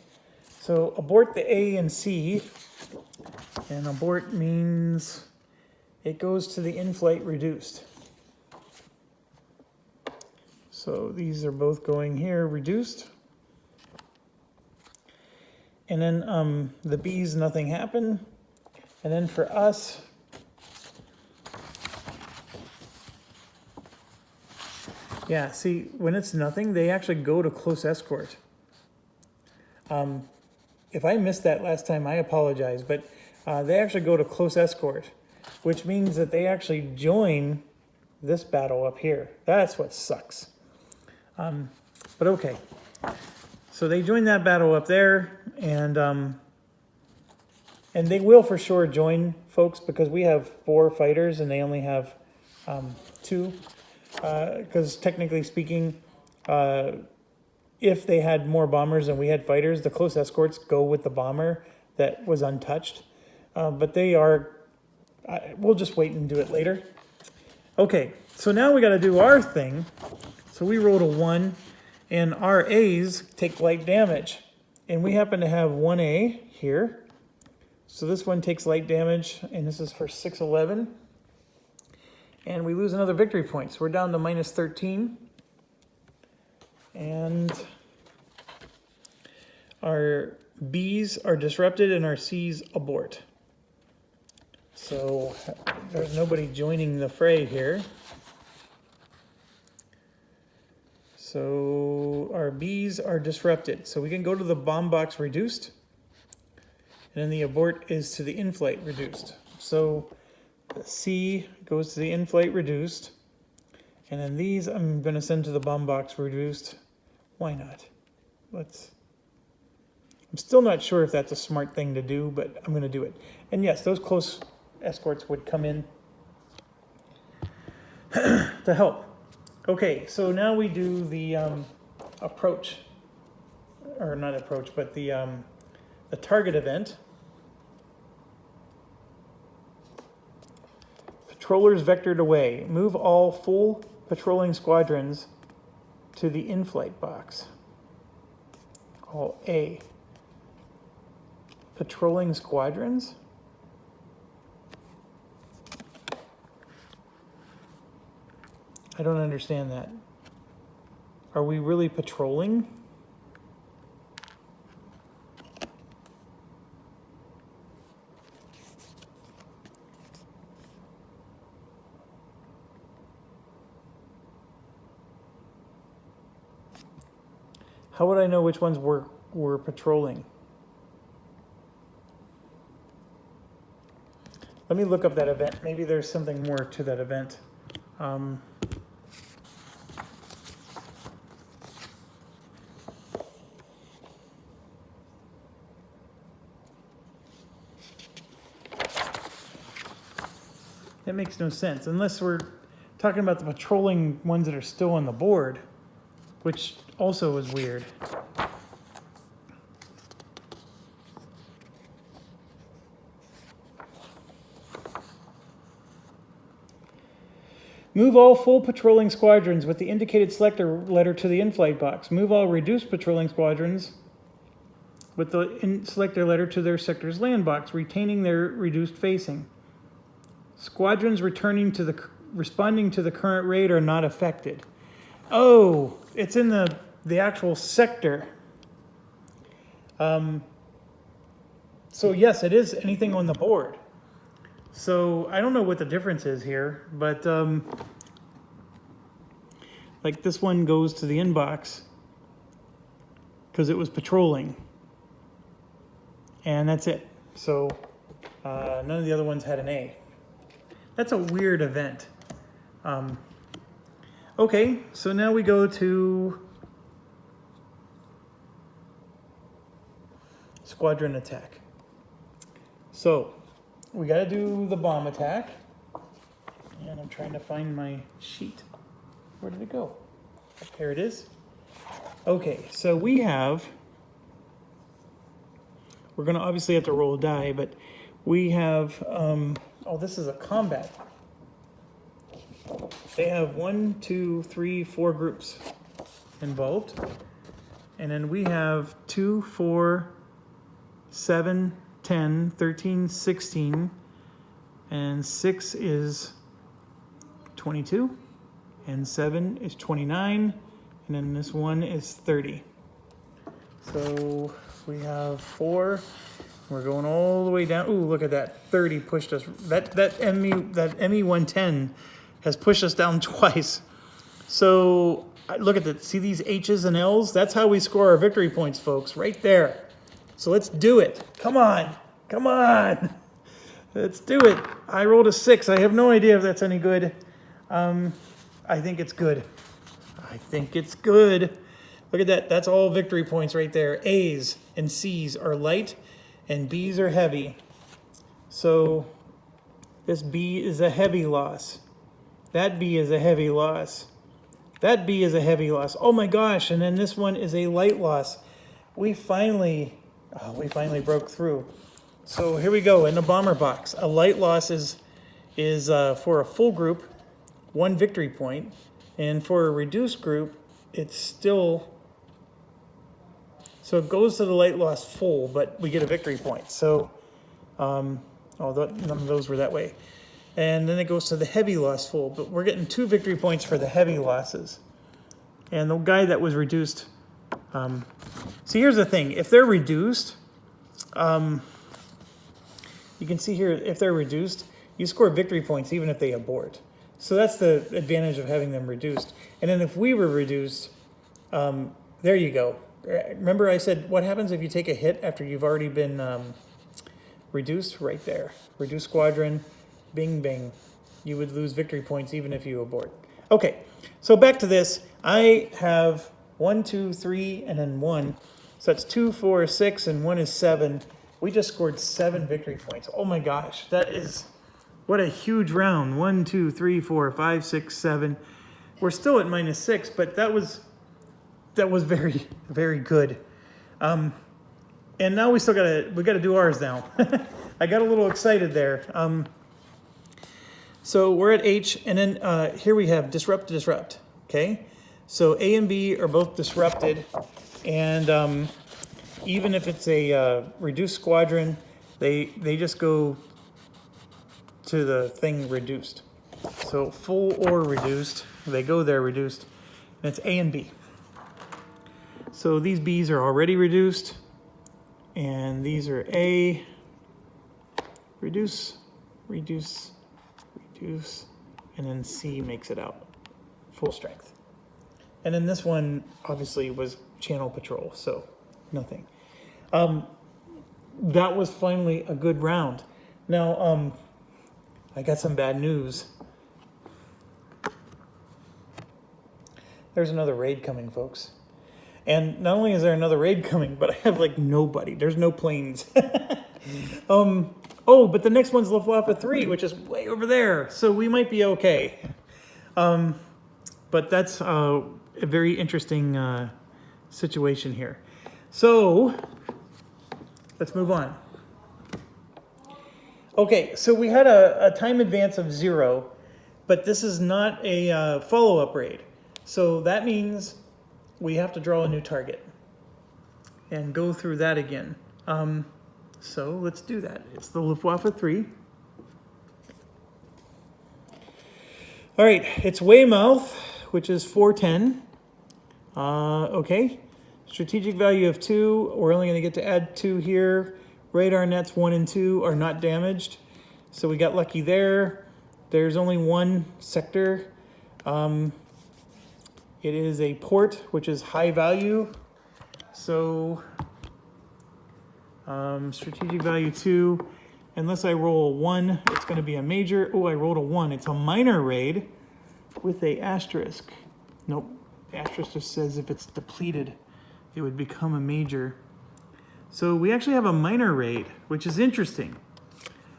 So abort the A and C. And abort means it goes to the in-flight reduced. So these are both going here, reduced. And then the B's, nothing happened. And then for us, yeah, see, when it's nothing, they actually go to close escort. If I missed that last time, I apologize, but they actually go to close escort, which means that they actually join this battle up here. That's what sucks. But okay. So they join that battle up there, and they will for sure join, folks, because we have 4 fighters and they only have 2. Because technically speaking, if they had more bombers than we had fighters, the close escorts go with the bomber that was untouched. But they are, we'll just wait and do it later. Okay, so now we got to do our thing. So we rolled a 1, and our A's take light damage. And we happen to have 1A here. So this one takes light damage, and this is for 611. And we lose another victory point. So we're down to minus 13. And our B's are disrupted and our C's abort. So there's nobody joining the fray here. So our B's are disrupted. So we can go to the bomb box reduced. And then the abort is to the in-flight reduced. So the C goes to the in-flight reduced. And then these I'm going to send to the bomb box reduced. Why not? I'm still not sure if that's a smart thing to do, but I'm going to do it. And yes, those close escorts would come in to help. Okay, so now we do the approach, or not approach, but the target event. Patrollers vectored away. Move all full patrolling squadrons to the in-flight box. All A. Patrolling squadrons? I don't understand that. Are we really patrolling? How would I know which ones we're were patrolling. Let me look up that event. Maybe there's something more to that event. That makes no sense, unless we're talking about the patrolling ones that are still on the board, which also is weird. Move all full patrolling squadrons with the indicated selector letter to the in-flight box. Move all reduced patrolling squadrons with the selector letter to their sector's land box, retaining their reduced facing. Squadrons responding to the current raid are not affected. Oh, it's in the actual sector. So yes, it is anything on the board. So I don't know what the difference is here, but like this one goes to the inbox because it was patrolling, and that's it. So none of the other ones had an A. That's a weird event. Okay, so now we go to squadron attack. So we got to do the bomb attack, and I'm trying to find my sheet. Where did it go? Here it is. Okay, so we're going to obviously have to roll a die, but we have, oh, this is a combat. They have 1, 2, 3, 4 groups involved. And then we have 2, 4, 7, 10, 13, 16, and 6 is 22, and 7 is 29, and then this one is 30. So we have 4. We're going all the way down. Ooh, look at that. 30 pushed us. That ME 110 has pushed us down twice. So look at that. See these H's and L's? That's how we score our victory points, folks, right there. So let's do it. Come on. Come on. Let's do it. I rolled a 6. I have no idea if that's any good. I think it's good. I think it's good. Look at that. That's all victory points right there. A's and C's are light and B's are heavy. So this B is a heavy loss. That B is a heavy loss. That B is a heavy loss. Oh my gosh. And then this one is a light loss. We finally broke through. So here we go in the bomber box. A light loss is for a full group, 1 victory point. And for a reduced group, it's still, so it goes to the light loss full, but we get a victory point. So, none of those were that way. And then it goes to the heavy loss full, but we're getting 2 victory points for the heavy losses. And the guy that was reduced, see, here's the thing. If they're reduced, you can see here, if they're reduced, you score victory points even if they abort. So that's the advantage of having them reduced. And then if we were reduced, there you go. Remember I said, what happens if you take a hit after you've already been reduced? Right there. Reduced squadron, bing, bing. You would lose victory points even if you abort. Okay, so back to this. I have 1, 2, 3, and then 1. So that's 2, 4, 6, and 1 is 7. We just scored 7 victory points. Oh my gosh, that is, what a huge round. 1, 2, 3, 4, 5, 6, 7. We're still at -6, but that was very, very good. And now we gotta do ours now. I got a little excited there. So we're at H, and then here we have disrupt to disrupt. Okay, so A and B are both disrupted, and even if it's a reduced squadron, they just go to the thing reduced. So full or reduced, they go there reduced, and it's A and B. So these B's are already reduced, and these are A, reduce, reduce, reduce, and then C makes it out, full strength. And then this one obviously was channel patrol, so nothing. That was finally a good round. Now, I got some bad news. There's another raid coming, folks. And not only is there another raid coming, but I have like nobody. There's no planes. Oh, but the next one's Luftwaffe 3, which is way over there. So we might be okay. But that's a very interesting situation here. So let's move on. Okay, so we had a time advance of 0, but this is not a follow-up raid. So that means we have to draw a new target and go through that again. So let's do that. It's the Luftwaffe 3. All right, it's Weymouth, which is 410. Okay, strategic value of 2. We're only going to get to add 2 here. Radar nets 1 and 2 are not damaged, so we got lucky there. There's only 1 sector. It is a port, which is high value. So strategic value 2. Unless I roll a 1, it's going to be a major. Oh, I rolled a 1. It's a minor raid with a asterisk. Nope. The asterisk just says if it's depleted, it would become a major. So we actually have a minor raid, which is interesting.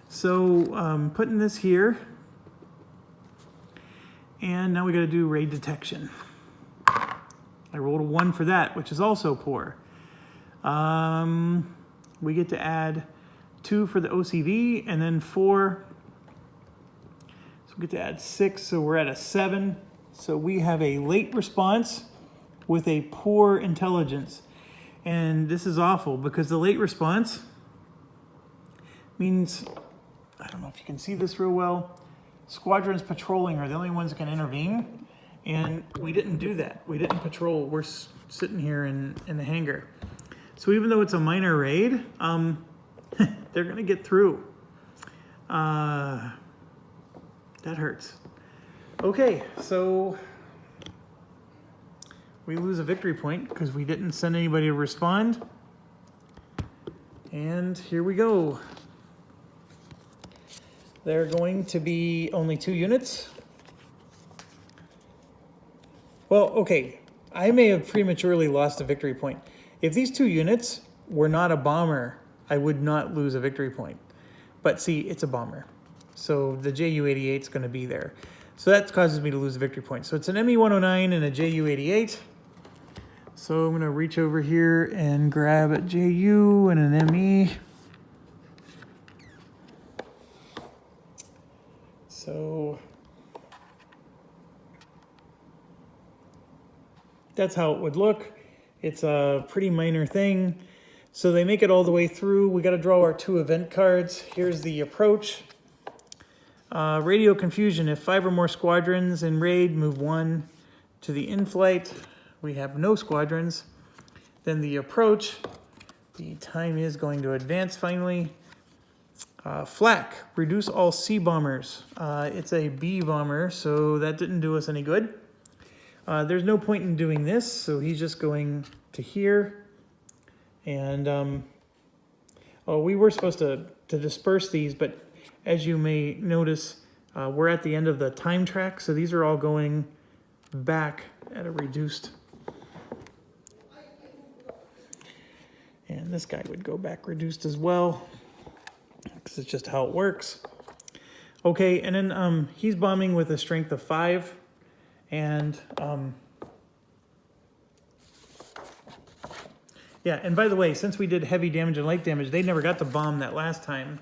So putting this here. And now we got to do raid detection. I rolled a 1 for that, which is also poor. We get to add 2 for the OCV, and then 4. So we get to add 6, so we're at a 7. So we have a late response with a poor intelligence. And this is awful, because the late response means, I don't know if you can see this real well, squadrons patrolling are the only ones that can intervene. And we didn't do that. We didn't patrol. We're sitting here in the hangar. So even though it's a minor raid, they're going to get through. That hurts. Okay, so we lose a victory point because we didn't send anybody to respond. And here we go. They're going to be only 2 units. Well, okay, I may have prematurely lost a victory point. If these 2 units were not a bomber, I would not lose a victory point. But see, it's a bomber. So the Ju-88 is going to be there. So that causes me to lose a victory point. So it's an Me-109 and a Ju-88. So I'm going to reach over here and grab a Ju and an Me. So that's how it would look. It's a pretty minor thing. So they make it all the way through. We got to draw our 2 event cards. Here's the approach. Radio confusion. If 5 or more squadrons in raid, move 1 to the in-flight. We have no squadrons. Then the approach. The time is going to advance finally. Flak. Reduce all C bombers. It's a B bomber, so that didn't do us any good. There's no point in doing this, so he's just going to here. And we were supposed to disperse these, but as you may notice, we're at the end of the time track, so these are all going back at a reduced. And this guy would go back reduced as well, because it's just how it works. Okay, and then he's bombing with a strength of 5. And yeah, and by the way, since we did heavy damage and light damage, they never got the bomb that last time.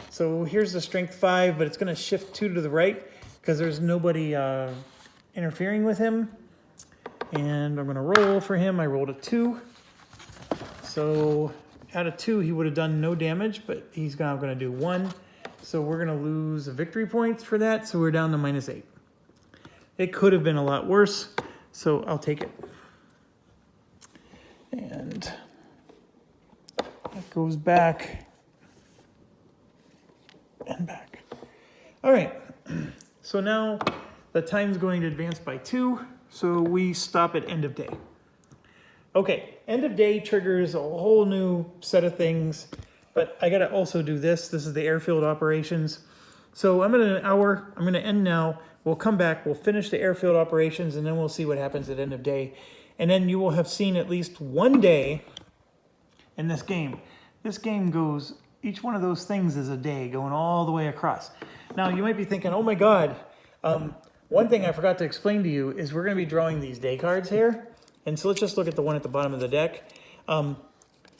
So here's the strength 5, but it's going to shift 2 to the right because there's nobody interfering with him. And I'm going to roll for him. I rolled a 2. So out of 2, he would have done no damage, but he's now going to do 1. So we're going to lose a victory points for that. So we're down to -8. It could have been a lot worse, so I'll take it. And that goes back and back. All right, so now the time's going to advance by 2, so we stop at end of day. Okay, end of day triggers a whole new set of things, but I gotta also do this. This is the airfield operations. So I'm at an hour, I'm gonna end now. We'll come back, we'll finish the airfield operations, and then we'll see what happens at end of day. And then you will have seen at least one day in this game. This game goes, each one of those things is a day going all the way across. Now you might be thinking, oh my God, one thing I forgot to explain to you is we're gonna be drawing these day cards here. And so let's just look at the one at the bottom of the deck. Oh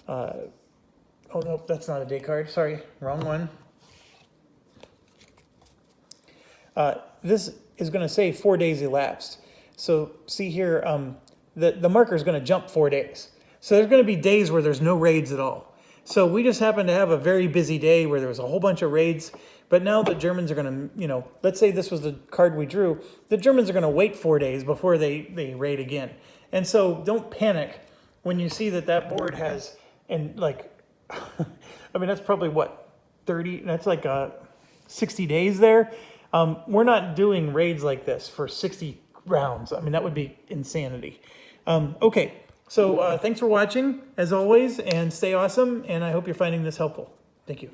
no, that's not a day card, sorry, wrong one. This is gonna say 4 days elapsed. So see here, the marker is gonna jump 4 days. So there's gonna be days where there's no raids at all. So we just happened to have a very busy day where there was a whole bunch of raids, but now the Germans are gonna, you know, let's say this was the card we drew, the Germans are gonna wait 4 days before they raid again. And so don't panic when you see that that board has, and like, I mean, that's probably what, 30, that's like 60 days there. We're not doing raids like this for 60 rounds. I mean, that would be insanity. Okay, so thanks for watching, as always, and stay awesome, and I hope you're finding this helpful. Thank you.